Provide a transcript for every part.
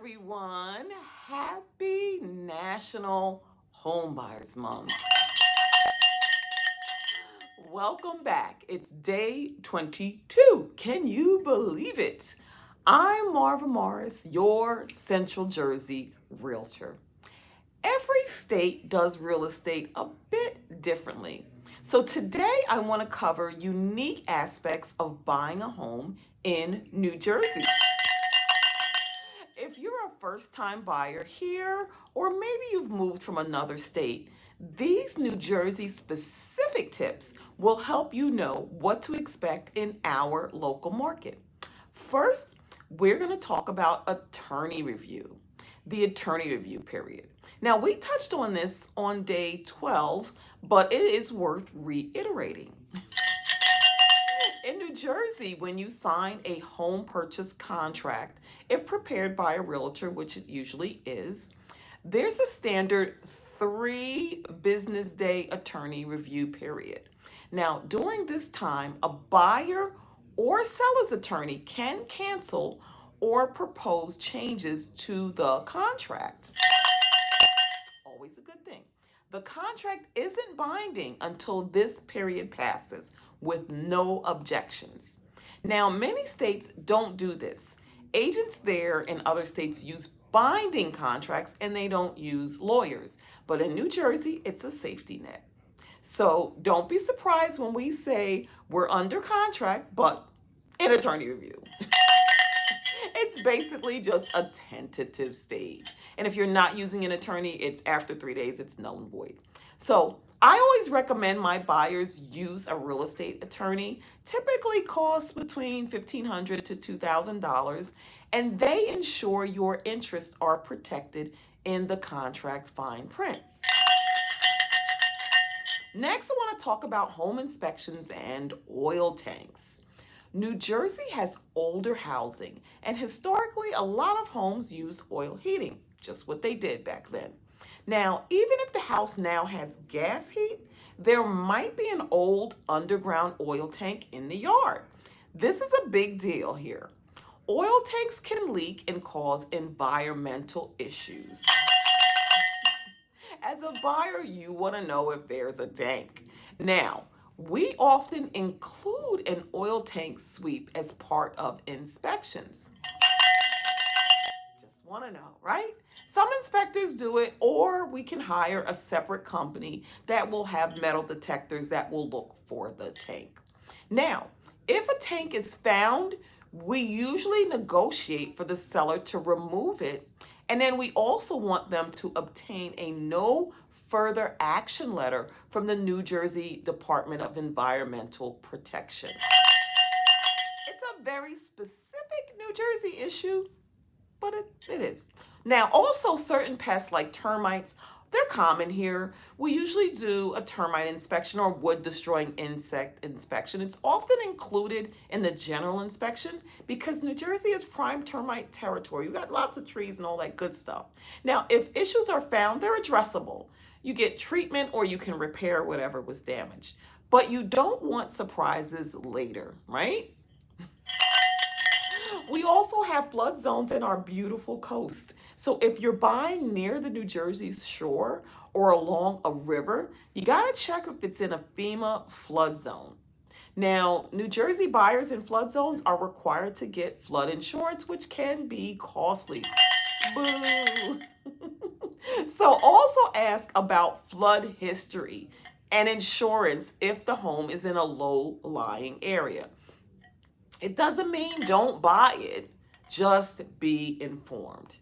everyone. Happy National Homebuyers Month. Welcome back. It's day 22. Can you believe it? I'm Marva Morris, your Central Jersey realtor. Every state does real estate a bit differently. So today I want to cover unique aspects of buying a home in New Jersey. If you're a first time buyer here, or maybe you've moved from another state, these New Jersey specific tips will help you know what to expect in our local market. First, we're going to talk about attorney review, the attorney review period. Now, we touched on this on day 12, but it is worth reiterating. In New Jersey, when you sign a home purchase contract, if prepared by a realtor, which it usually is, there's a standard 3 business day attorney review period. Now, during this time, a buyer or seller's attorney can cancel or propose changes to the contract. Always a good thing. The contract isn't binding until this period passes with no objections. Now, many states don't do this. Agents there in other states use binding contracts and they don't use lawyers. But in New Jersey, it's a safety net. So don't be surprised when we say we're under contract, but in attorney review. It's basically just a tentative stage. And if you're not using an attorney, it's after 3 days, it's null and void. So I always recommend my buyers use a real estate attorney. Typically costs between $1,500 to $2,000, and they ensure your interests are protected in the contract fine print. Next, I want to talk about home inspections and oil tanks. New Jersey has older housing, and historically, a lot of homes use oil heating, just what they did back then. Now, even if the house now has gas heat, there might be an old underground oil tank in the yard. This is a big deal here. Oil tanks can leak and cause environmental issues. As a buyer, you want to know if there's a tank. Now, we often include an oil tank sweep as part of inspections. Just want to know, right? Some inspectors do it, or we can hire a separate company that will have metal detectors that will look for the tank. Now, if a tank is found, we usually negotiate for the seller to remove it, and then we also want them to obtain a no further action letter from the New Jersey Department of Environmental Protection. It's a very specific New Jersey issue, but it is. Now, also certain pests like termites, they're common here. We usually do a termite inspection or wood destroying insect inspection. It's often included in the general inspection because New Jersey is prime termite territory. We've got lots of trees and all that good stuff. Now, if issues are found, they're addressable. You get treatment or you can repair whatever was damaged. But you don't want surprises later, right? We also have flood zones in our beautiful coast. So if you're buying near the New Jersey shore or along a river, you got to check if it's in a FEMA flood zone. Now, New Jersey buyers in flood zones are required to get flood insurance, which can be costly. Boo! So also ask about flood history and insurance if the home is in a low-lying area. It doesn't mean don't buy it, just be informed.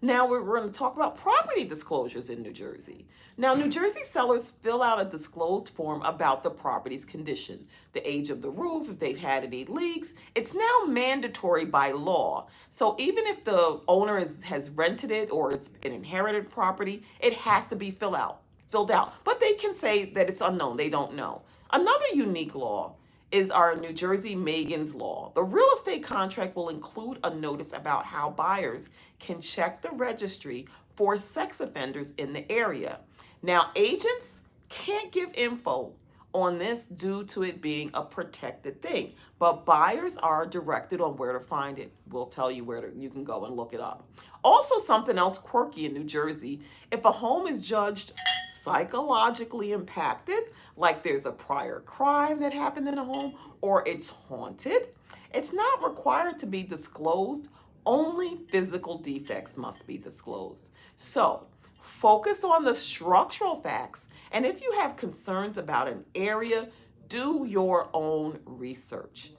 Now we're going to talk about property disclosures in New Jersey. Now, New Jersey sellers fill out a disclosed form about the property's condition, the age of the roof, if they've had any leaks. It's now mandatory by law. So even if the owner has rented it or it's an inherited property, it has to be filled out. But they can say that it's unknown, they don't know. Another unique law is our New Jersey Megan's Law. The real estate contract will include a notice about how buyers can check the registry for sex offenders in the area. Now, agents can't give info on this due to it being a protected thing. But buyers are directed on where to find it. We'll tell you you can go and look it up. Also, something else quirky in New Jersey, if a home is judged psychologically impacted, like there's a prior crime that happened in a home or it's haunted, it's not required to be disclosed. Only physical defects must be disclosed. So, focus on the structural facts, and if you have concerns about an area, do your own research.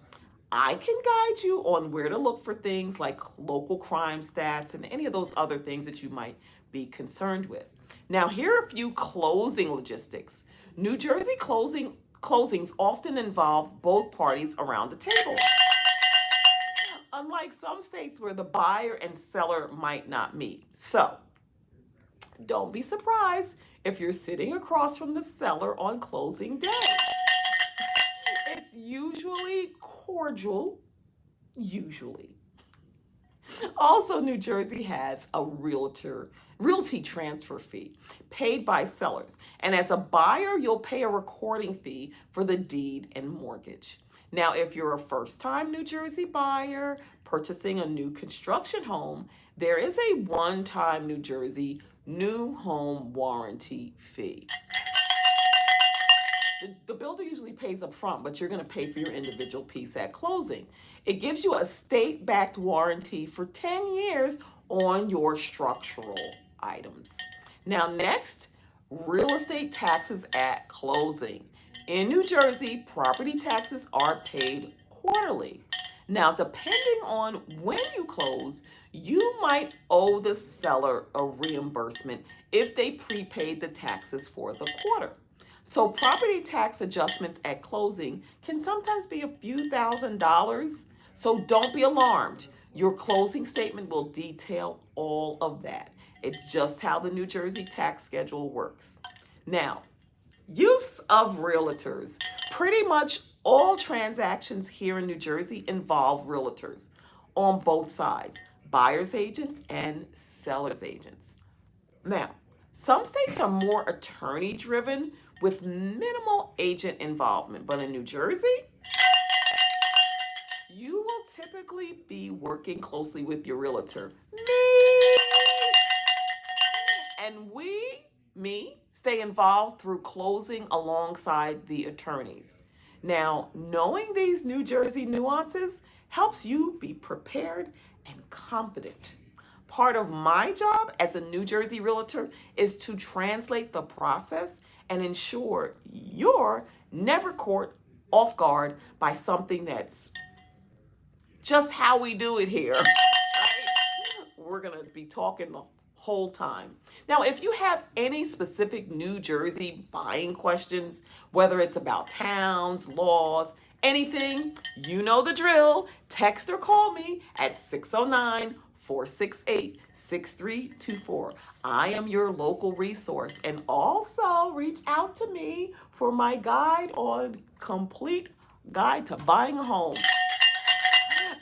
I can guide you on where to look for things like local crime stats and any of those other things that you might be concerned with. Now, here are a few closing logistics. New Jersey closings often involve both parties around the table, unlike some states where the buyer and seller might not meet. So, don't be surprised if you're sitting across from the seller on closing day. It's usually cordial, usually. Also, New Jersey has a realty transfer fee paid by sellers. And as a buyer, you'll pay a recording fee for the deed and mortgage. Now, if you're a first-time New Jersey buyer purchasing a new construction home, there is a one-time New Jersey new home warranty fee. The builder usually pays up front, but you're going to pay for your individual piece at closing. It gives you a state-backed warranty for 10 years on your structural items. Now, next, real estate taxes at closing. In New Jersey, property taxes are paid quarterly. Now, depending on when you close, you might owe the seller a reimbursement if they prepaid the taxes for the quarter. So property tax adjustments at closing can sometimes be a few $1,000s. So don't be alarmed. Your closing statement will detail all of that. It's just how the New Jersey tax schedule works. Now, use of realtors. Pretty much all transactions here in New Jersey involve realtors on both sides, buyer's agents and seller's agents. Now, some states are more attorney driven with minimal agent involvement, but in New Jersey, you will typically be working closely with your realtor. And me, stay involved through closing alongside the attorneys. Now, knowing these New Jersey nuances helps you be prepared and confident. Part of my job as a New Jersey realtor is to translate the process and ensure you're never caught off guard by something that's just how we do it here. Right? We're going to be talking the whole time. Now, if you have any specific New Jersey buying questions, whether it's about towns, laws, anything, you know the drill. Text or call me at 609-468-6324. I am your local resource. And also reach out to me for my guide on complete guide to buying a home.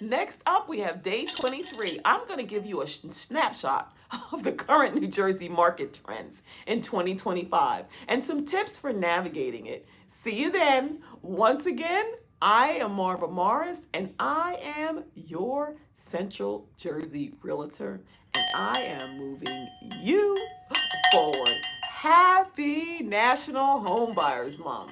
Next up, we have day 23. I'm going to give you a snapshot of the current New Jersey market trends in 2025 and some tips for navigating it. See you then. Once again, I am Marva Morris, and I am your Central Jersey Realtor, and I am moving you forward. Happy National Home Buyers Month.